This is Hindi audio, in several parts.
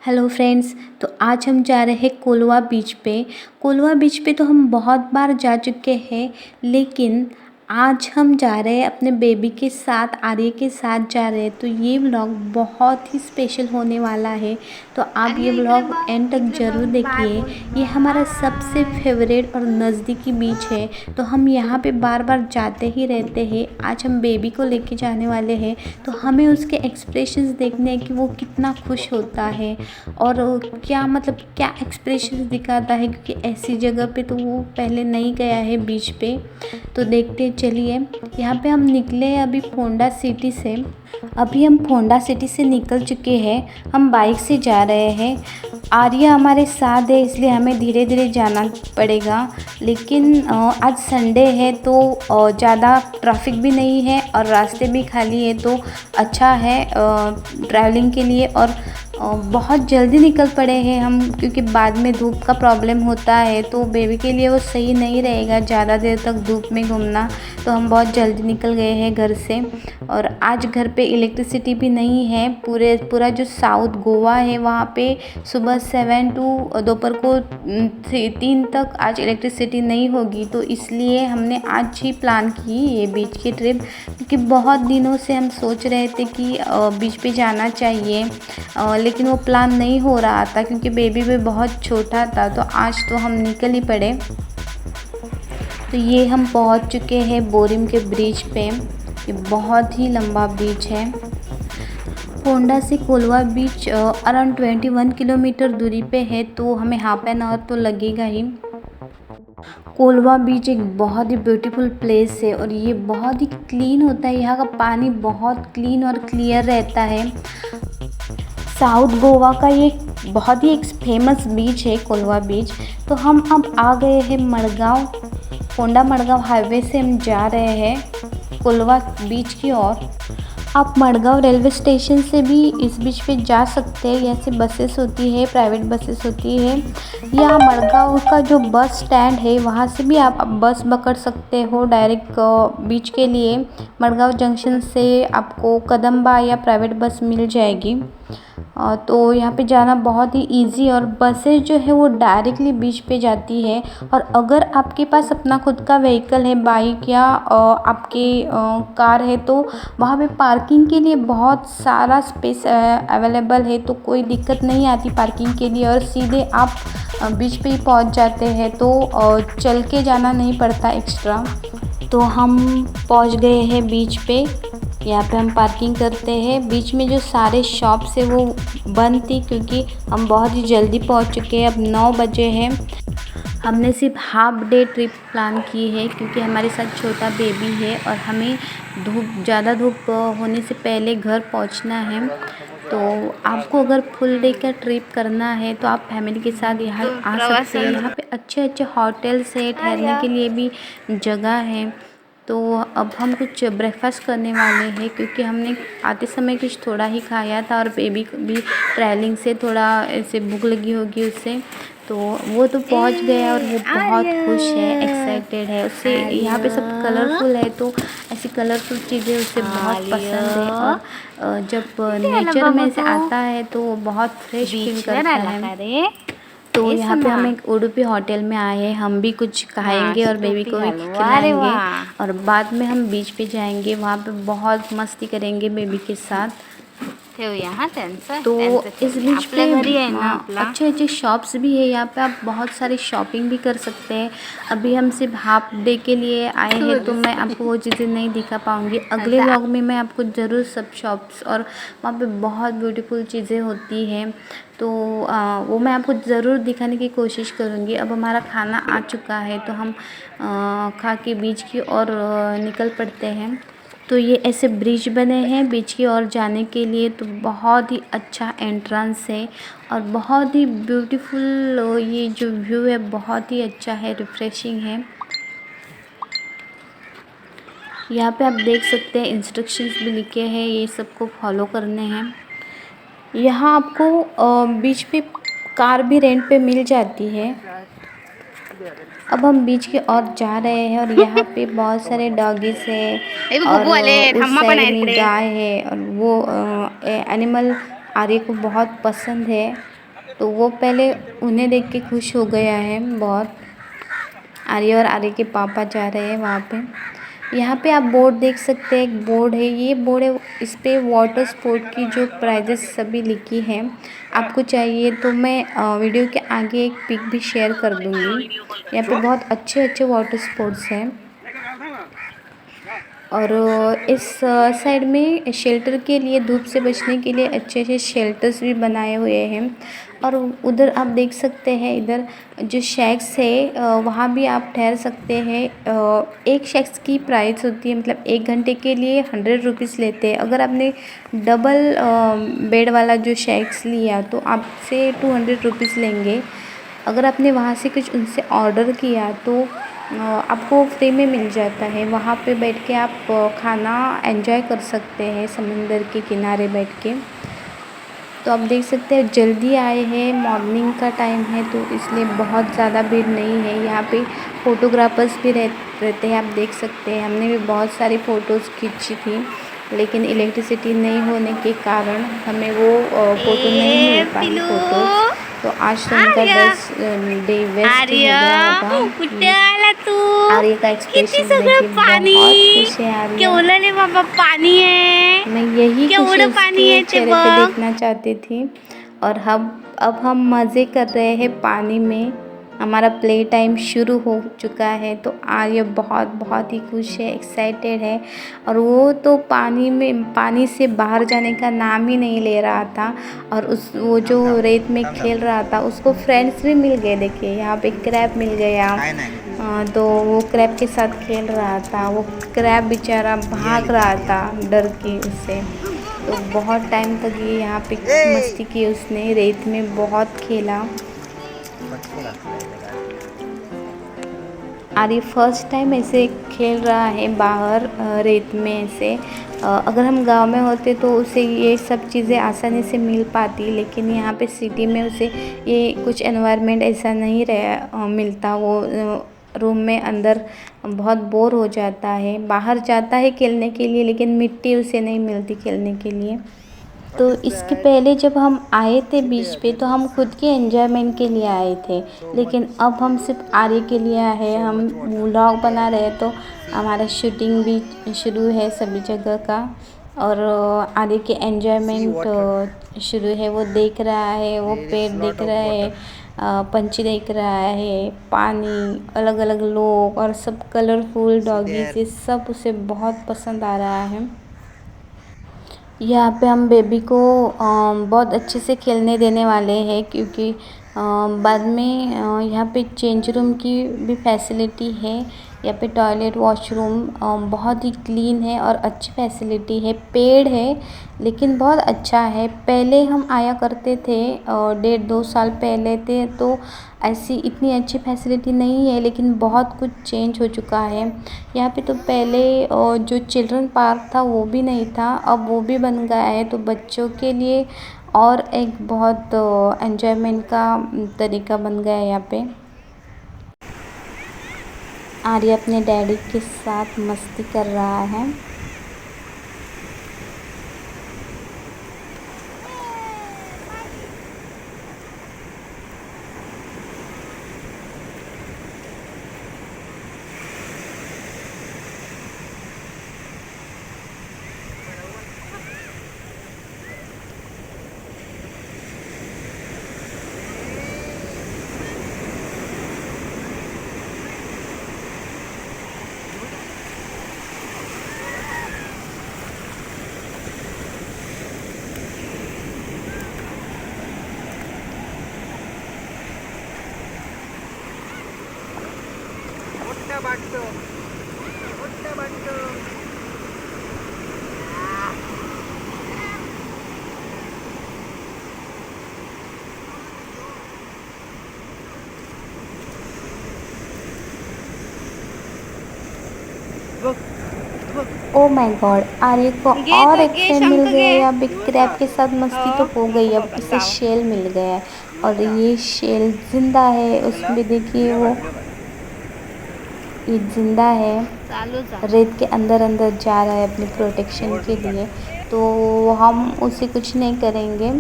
Hello friends. तो आज हम जा रहे हैं कोलवा बीच पे। कोलवा बीच पे तो हम बहुत बार जा चुके हैं, लेकिन आज हम जा रहे हैं अपने बेबी के साथ, आर्य के साथ जा रहे हैं। तो ये व्लॉग बहुत ही स्पेशल होने वाला है, तो आप ये व्लॉग एंड तक ज़रूर देखिए। ये हमारा सबसे फेवरेट और नज़दीकी बीच है, तो हम यहाँ पे बार बार जाते ही रहते हैं। आज हम बेबी को लेके जाने वाले हैं, तो हमें उसके एक्सप्रेशंस देखने हैं कि वो कितना खुश होता है और क्या एक्सप्रेशंस दिखाता है, क्योंकि ऐसी जगह पे तो वो पहले नहीं गया है बीच पे। तो देखते चलिए। यहाँ पे हम निकले अभी फोंडा सिटी से। अभी हम फोंडा सिटी से निकल चुके हैं। हम बाइक से जा रहे हैं। आर्य हमारे साथ है, इसलिए हमें धीरे धीरे जाना पड़ेगा। लेकिन आज संडे है तो ज़्यादा ट्रैफिक भी नहीं है और रास्ते भी खाली है, तो अच्छा है ट्रैवलिंग के लिए। और बहुत जल्दी निकल पड़े हैं हम, क्योंकि बाद में धूप का प्रॉब्लम होता है, तो बेबी के लिए वो सही नहीं रहेगा ज़्यादा देर तक धूप में घूमना। तो हम बहुत जल्दी निकल गए हैं घर से। और आज घर पे इलेक्ट्रिसिटी भी नहीं है। पूरा जो साउथ गोवा है वहाँ पे सुबह 7 टू दोपहर को 3 तक आज इलेक्ट्रिसिटी नहीं होगी। तो इसलिए हमने आज ही प्लान की ये बीच की ट्रिप, क्योंकि बहुत दिनों से हम सोच रहे थे कि बीच पे जाना चाहिए, लेकिन वो प्लान नहीं हो रहा था क्योंकि बेबी भी बहुत छोटा था। तो आज तो हम निकल ही पड़े। तो ये हम पहुंच चुके हैं बोरिम के ब्रिज पे। ये बहुत ही लंबा ब्रिज है। फोंडा से कोलवा बीच अराउंड 21 किलोमीटर दूरी पे है, तो हमें हाफ एन आवर तो लगेगा ही। कोलवा बीच एक बहुत ही ब्यूटीफुल प्लेस है और ये बहुत ही क्लीन होता है। यहाँ का पानी बहुत क्लीन और क्लियर रहता है। साउथ गोवा का ये बहुत ही एक फेमस बीच है कोलवा बीच। तो हम अब आ गए हैं मड़गांव। फोंडा मड़गांव हाईवे से हम जा रहे हैं कोलवा बीच की ओर। आप मड़गांव रेलवे स्टेशन से भी इस बीच पे जा सकते हैं। यहाँ से बसेस होती है, प्राइवेट बसेस होती है, या मड़गांव का जो बस स्टैंड है वहाँ से भी आप बस पकड़ सकते हो डायरेक्ट बीच के लिए। मड़गांव जंक्शन से आपको कदम्बा या प्राइवेट बस मिल जाएगी। तो यहाँ पे जाना बहुत ही इजी, और बसेस जो है वो डायरेक्टली बीच पे जाती है। और अगर आपके पास अपना खुद का व्हीकल है, बाइक या आपके कार है, तो वहाँ पे पार्किंग के लिए बहुत सारा स्पेस अवेलेबल है, तो कोई दिक्कत नहीं आती पार्किंग के लिए। और सीधे आप बीच पे ही पहुँच जाते हैं, तो चल के जाना नहीं पड़ता एक्स्ट्रा। तो हम पहुँच गए हैं बीच पे। यहाँ पे हम पार्किंग करते हैं। बीच में जो सारे शॉप्स है वो बंद थी, क्योंकि हम बहुत ही जल्दी पहुँच चुके हैं। अब 9 बजे हैं। हमने सिर्फ हाफ डे ट्रिप प्लान की है, क्योंकि हमारे साथ छोटा बेबी है और हमें ज़्यादा धूप होने से पहले घर पहुँचना है। तो आपको अगर फुल डे का ट्रिप करना है तो आप फैमिली के साथ यहाँ आ सकते हैं। यहाँ पे अच्छे अच्छे होटल्स है, ठहरने के लिए भी जगह है। तो अब हम कुछ ब्रेकफास्ट करने वाले हैं, क्योंकि हमने आते समय कुछ थोड़ा ही खाया था और बेबी भी ट्रैवलिंग से थोड़ा ऐसे भूख लगी होगी उससे। तो वो तो पहुंच गया और वो बहुत खुश है, एक्साइटेड है। उससे यहाँ पे सब कलरफुल है, तो ऐसी कलरफुल चीज़ें उसे बहुत पसंद है। और जब नेचर में से आता है तो वो बहुत फ्रेश फील करता है। तो यहाँ पे हम एक उडुपी होटल में आए हैं। हम भी कुछ खाएंगे और बेबी को भी खिलाएंगे, और बाद में हम बीच पे जाएंगे। वहाँ पे बहुत मस्ती करेंगे बेबी के साथ। तो इस बीच पे अच्छे अच्छे शॉप्स भी है। यहाँ पे आप बहुत सारी शॉपिंग भी कर सकते हैं। अभी हम सिर्फ हाफ डे के लिए आए हैं, तो मैं आपको वो चीज़ें नहीं दिखा पाऊँगी। अगले व्लॉग में मैं आपको ज़रूर सब शॉप्स, और वहाँ पे बहुत ब्यूटीफुल चीज़ें होती हैं, तो वो मैं आपको ज़रूर दिखाने की कोशिश करूँगी। अब हमारा खाना आ चुका है, तो हम खा के बीच की ओर निकल पड़ते हैं। तो ये ऐसे ब्रिज बने हैं बीच की ओर जाने के लिए। तो बहुत ही अच्छा एंट्रेंस है और बहुत ही ब्यूटीफुल ये जो व्यू है बहुत ही अच्छा है, रिफ्रेशिंग है। यहाँ पे आप देख सकते हैं इंस्ट्रक्शंस भी लिखे हैं, ये सबको फॉलो करने हैं। यहाँ आपको बीच पे कार भी रेंट पे मिल जाती है। अब हम बीच की ओर जा रहे हैं और यहाँ पे बहुत सारे डॉगीज है, और उस साइड में गाय है, और वो एनिमल आर्य को बहुत पसंद है। तो वो पहले उन्हें देख के खुश हो गया है बहुत। आर्य और आर्य के पापा जा रहे हैं वहाँ पे। यहाँ पे आप बोर्ड देख सकते हैं, एक बोर्ड है, ये बोर्ड है, इस पे वाटर स्पोर्ट की जो प्राइजेस सभी लिखी हैं। आपको चाहिए तो मैं वीडियो के आगे एक पिक भी शेयर कर दूँगी। यहाँ पे बहुत अच्छे अच्छे वाटर स्पोर्ट्स हैं। और इस साइड में शेल्टर के लिए, धूप से बचने के लिए अच्छे अच्छे शेल्टर्स भी बनाए हुए हैं। और उधर आप देख सकते हैं, इधर जो शैक्स है वहाँ भी आप ठहर सकते हैं। एक शैक्स की प्राइस होती है, मतलब 1 घंटे के लिए 100 रुपीज़ लेते हैं। अगर आपने डबल बेड वाला जो शैक्स लिया तो आपसे 200 रुपीज़ लेंगे। अगर आपने वहाँ से कुछ उनसे ऑर्डर किया तो आपको फ्री में मिल जाता है। वहाँ पे बैठ के आप खाना एंजॉय कर सकते हैं समंदर के किनारे बैठ के। तो आप देख सकते हैं जल्दी आए हैं, मॉर्निंग का टाइम है तो इसलिए बहुत ज़्यादा भीड़ नहीं है। यहाँ पे फ़ोटोग्राफर्स भी रहते हैं, आप देख सकते हैं। हमने भी बहुत सारी फ़ोटोज़ खींची थी, लेकिन इलेक्ट्रिसिटी नहीं होने के कारण हमें वो फ़ोटो नहीं मिल पाई फ़ोटोज़। तो आज तो उनका डे वेस्ट हो गया होगा। आर्य का एक्सप्रेशन देखिए बहुत खुश है आर्य। पानी है, मैं यही खुशी उसके चेहरे पे देखना चाहती थी। और अब हम मज़े कर रहे हैं पानी में। हमारा प्ले टाइम शुरू हो चुका है। तो आर्य बहुत ही खुश है, एक्साइटेड है। और वो तो पानी से बाहर जाने का नाम ही नहीं ले रहा था। और वो जो रेत में खेल रहा था, उसको फ्रेंड्स भी मिल गए। देखिए यहाँ पे क्रैब मिल गया। तो वो क्रैब के साथ खेल रहा था। वो क्रैब बेचारा भाग रहा था डर के उससे। तो बहुत टाइम तक ये यहाँ पे मस्ती की उसने, रेत में बहुत खेला। आर्य फर्स्ट टाइम ऐसे खेल रहा है बाहर रेत में ऐसे। अगर हम गांव में होते तो उसे ये सब चीज़ें आसानी से मिल पाती, लेकिन यहाँ पे सिटी में उसे ये कुछ एनवायरनमेंट ऐसा नहीं मिलता। वो रूम में अंदर बहुत बोर हो जाता है। बाहर जाता है खेलने के लिए, लेकिन मिट्टी उसे नहीं मिलती खेलने के लिए। तो इसके पहले जब हम आए थे बीच पे तो हम खुद के एंजॉयमेंट के लिए आए थे, लेकिन अब हम सिर्फ आर्य के लिए आए हैं। हम व्लॉग बना रहे हैं तो हमारा शूटिंग भी शुरू है सभी जगह का। और आर्य के एंजॉयमेंट शुरू है। वो देख रहा है, वो पेड़ देख रहा है, पंछी देख रहा है, पानी, अलग अलग लोग और सब कलरफुल डॉगीज, ये सब उसे बहुत पसंद आ रहा है। यहाँ पे हम बेबी को बहुत अच्छे से खेलने देने वाले हैं, क्योंकि बाद में यहाँ पे चेंज रूम की भी फैसिलिटी है। यहाँ पे टॉयलेट, वॉशरूम बहुत ही क्लीन है और अच्छी फैसिलिटी है। पेड़ है लेकिन बहुत अच्छा है। पहले हम आया करते थे 1.5-2 साल पहले थे, तो ऐसी इतनी अच्छी फैसिलिटी नहीं है, लेकिन बहुत कुछ चेंज हो चुका है। यहाँ पे तो पहले जो चिल्ड्रन पार्क था वो भी नहीं था, अब वो भी बन गया है। तो बच्चों के लिए और एक बहुत एंजॉयमेंट का तरीका बन गया है यहाँ पे। आर्य अपने डैडी के साथ मस्ती कर रहा है। ओ माय गॉड, आर्य को और एक फ्रेंड मिल गया है। अब बिग क्रैब के साथ मस्ती तो हो गई, अब इसे शेल मिल गया है। और ये शेल जिंदा है, उसमें देखिए वो ये जिंदा है, रेत के अंदर अंदर जा रहा है अपनी प्रोटेक्शन के लिए। तो हम उसे कुछ नहीं करेंगे,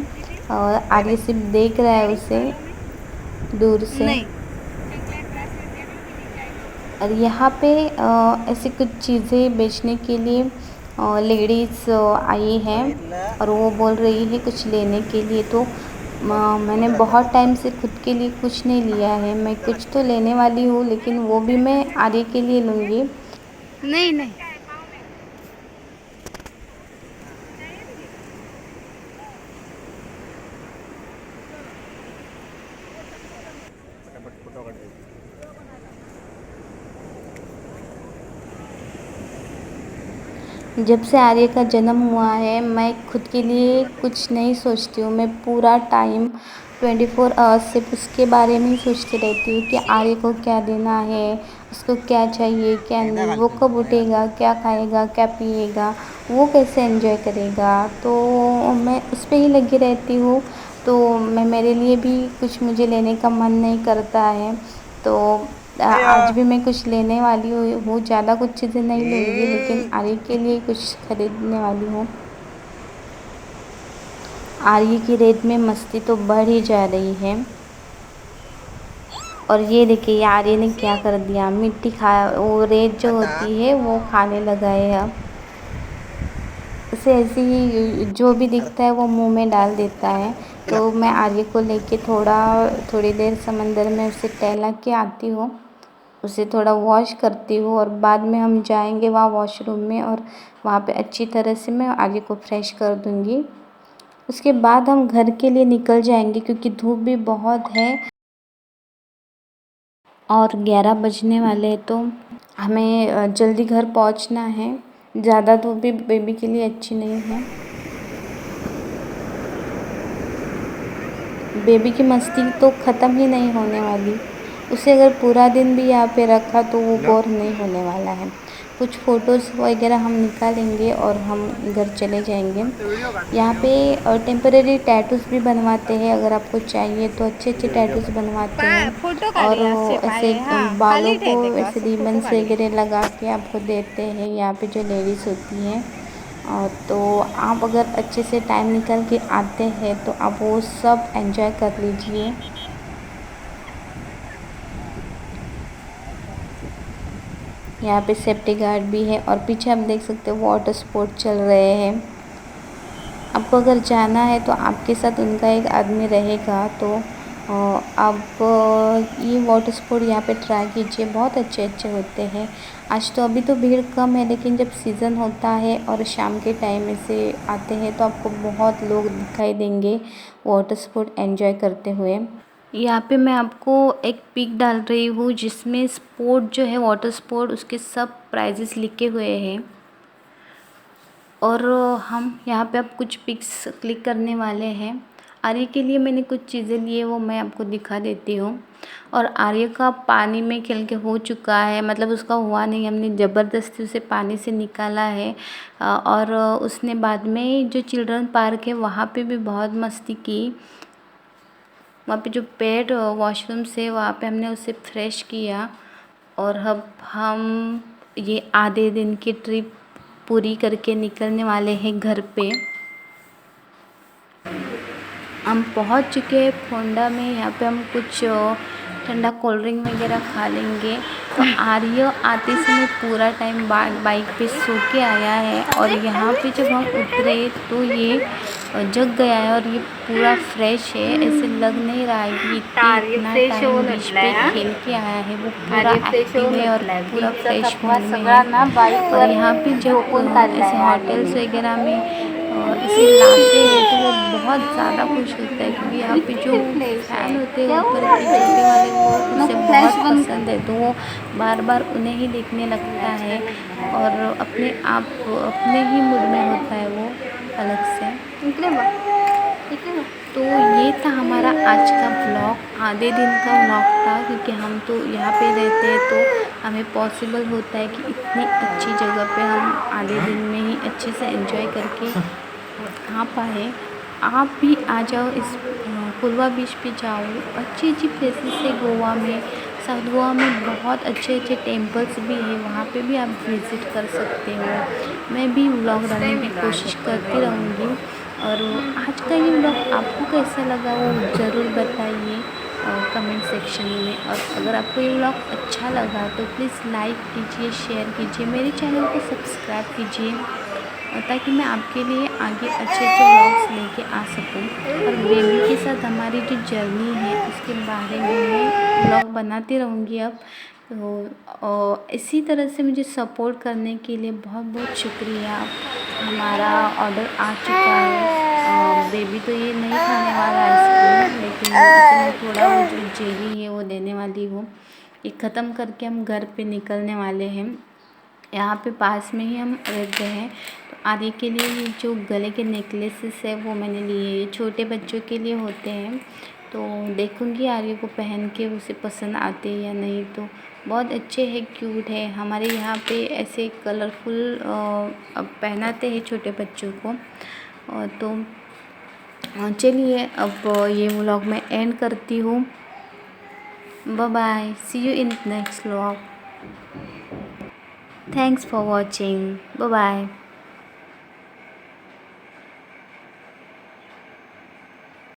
और आर्य सिर्फ देख रहा है उसे दूर से। नहीं। और यहाँ पे ऐसी कुछ चीज़ें बेचने के लिए लेडीज़ आई हैं और वो बोल रही है कुछ लेने के लिए। तो मैंने बहुत टाइम से खुद के लिए कुछ नहीं लिया है। मैं कुछ तो लेने वाली हूँ, लेकिन वो भी मैं आर्य के लिए लूँगी। नहीं नहीं। जब से आर्य का जन्म हुआ है मैं खुद के लिए कुछ नहीं सोचती हूँ। मैं पूरा टाइम 24 आवर्स सिर्फ उसके बारे में ही सोचती रहती हूँ कि आर्य को क्या देना है, उसको क्या चाहिए क्या नहीं, वो कब उठेगा, क्या खाएगा, क्या पिएगा, वो कैसे एंजॉय करेगा। तो मैं उस पर ही लगी रहती हूँ। तो मेरे लिए भी कुछ मुझे लेने का मन नहीं करता है। तो आज भी मैं कुछ लेने वाली हूँ। ज़्यादा कुछ चीज़ें नहीं लूँगी, लेकिन आर्य के लिए कुछ खरीदने वाली हूँ। आर्य की रेत में मस्ती तो बढ़ ही जा रही है। और ये देखिए आर्य ने क्या कर दिया, मिट्टी खा, वो रेत जो होती है वो खाने लगा है। अब उसे ऐसे ही जो भी दिखता है वो मुंह में डाल देता है। तो मैं आर्य को लेके थोड़ी देर समंदर में उसे टहला के आती हूँ, उसे थोड़ा वॉश करती हूँ और बाद में हम जाएंगे वहाँ वॉशरूम में और वहाँ पे अच्छी तरह से मैं आर्य को फ्रेश कर दूँगी। उसके बाद हम घर के लिए निकल जाएंगे क्योंकि धूप भी बहुत है और 11 बजने वाले हैं। तो हमें जल्दी घर पहुँचना है। ज़्यादा धूप भी बेबी के लिए अच्छी नहीं है। बेबी की मस्ती तो ख़त्म ही नहीं होने वाली। उसे अगर पूरा दिन भी यहाँ पे रखा तो वो बोर नहीं होने वाला है। कुछ फ़ोटोज़ वगैरह हम निकालेंगे और हम घर चले जाएंगे। यहाँ पे टेम्परेरी टैटूज़ भी बनवाते हैं, अगर आपको चाहिए तो अच्छे अच्छे टैटूज़ बनवाते फोटो हैं। काढ और असे ऐसे पाय हाँ बालों खाली को ठेवते का ऐसे असं फोटो रिबन्स काढ वगैरह लगा के आपको देते हैं यहाँ पे जो लेडीज़ होती हैं। और तो आप अगर अच्छे से टाइम निकाल के आते हैं तो आप वो सब एंजॉय कर लीजिए। यहाँ पे सेफ्टी गार्ड भी है और पीछे आप देख सकते हो वाटर स्पोर्ट चल रहे हैं। आपको अगर जाना है तो आपके साथ उनका एक आदमी रहेगा। तो आप ये वाटर स्पोर्ट यहाँ पे ट्राई कीजिए, बहुत अच्छे अच्छे होते हैं। आज तो अभी तो भीड़ कम है, लेकिन जब सीज़न होता है और शाम के टाइम में से आते हैं तो आपको बहुत लोग दिखाई देंगे वाटर स्पोर्ट एंजॉय करते हुए। यहाँ पे मैं आपको एक पिक डाल रही हूँ जिसमें स्पोर्ट जो है वाटर स्पोर्ट उसके सब प्राइजेस लिखे हुए हैं। और हम यहाँ पे अब कुछ पिक्स क्लिक करने वाले हैं। आर्य के लिए मैंने कुछ चीज़ें ली है, वो मैं आपको दिखा देती हूँ। और आर्य का पानी में खेल के हो चुका है, मतलब उसका हुआ नहीं, हमने ज़बरदस्ती उसे पानी से निकाला है। और उसने बाद में जो चिल्ड्रन पार्क है वहाँ पे भी बहुत मस्ती की। वहाँ पे जो पेड वॉशरूम से वहाँ पे हमने उसे फ्रेश किया। और अब हम ये आधे दिन की ट्रिप पूरी करके निकलने वाले हैं घर पे। हम पहुंच चुके हैं फोंडा में। यहाँ पे हम कुछ ठंडा कोल्ड ड्रिंक वगैरह खा लेंगे। तो आर्य आते समय पूरा टाइम बाइक पे सो के आया है और यहाँ पे जब हम उतरे तो ये जग गया है और ये पूरा फ्रेश है। ऐसे लग नहीं रहा है कि इतना टाइम बीच पे खेल के आया है। वो पूरा एक्टिव है और पूरा फ्रेश मूड में है। और यहाँ पे जब ऐसे होटल्स वगैरह में इसे लाते हैं तो वो बहुत ज़्यादा खुश होता है, क्योंकि यहाँ पे जो फैन होते हैं ऊपर के छोटे वाले वो उसे बहुत पसंद है। तो वो बार बार उन्हें ही देखने लगता है और अपने ही मूड में होता है वो अलग से। तो ये था हमारा आज का ब्लॉग, आधे दिन का ब्लॉग था, क्योंकि हम तो यहाँ पे रहते हैं तो हमें पॉसिबल होता है कि इतनी अच्छी जगह पे हम आधे दिन में ही अच्छे से एंजॉय करके आ पाए। आप भी आ जाओ, इस कोलवा बीच पे जाओ। अच्छी अच्छी प्लेसेस है गोवा में। साउथ गोवा में बहुत अच्छे अच्छे टेम्पल्स भी हैं, वहाँ पे भी आप विज़िट कर सकते हो। मैं भी व्लॉग डालने की कोशिश करती रहूँगी। और आज का ये व्लॉग आपको कैसा लगा वो ज़रूर बताइए कमेंट सेक्शन में। और अगर आपको ये व्लॉग अच्छा लगा तो प्लीज़ लाइक कीजिए, शेयर कीजिए, मेरे चैनल को सब्सक्राइब कीजिए ताकि मैं आपके लिए आगे अच्छे अच्छे व्लॉग्स लेके आ सकूं। और बेबी के साथ हमारी जो जर्नी है उसके बारे में मैं व्लॉग बनाती रहूँगी अब। तो इसी तरह से मुझे सपोर्ट करने के लिए बहुत बहुत शुक्रिया। हमारा ऑर्डर आ चुका है। बेबी तो ये नहीं खाने वाला आइसक्रीम, लेकिन इसे मैं थोड़ा वो जो जेली है वो देने वाली हूँ। ये ख़त्म करके हम घर पे निकलने वाले हैं। यहाँ पे पास में ही हम रहते हैं। तो आदि के लिए ये जो गले के नेकलेसेस है वो मैंने लिए। ये छोटे बच्चों के लिए होते हैं। तो देखूँगी आर्य को पहन के उसे पसंद आते हैं या नहीं। तो बहुत अच्छे हैं, क्यूट है। हमारे यहाँ पे ऐसे कलरफुल पहनाते हैं छोटे बच्चों को। तो चलिए अब ये व्लॉग मैं एंड करती हूँ। Bye bye, see you in next vlog. Thanks for watching. Bye bye.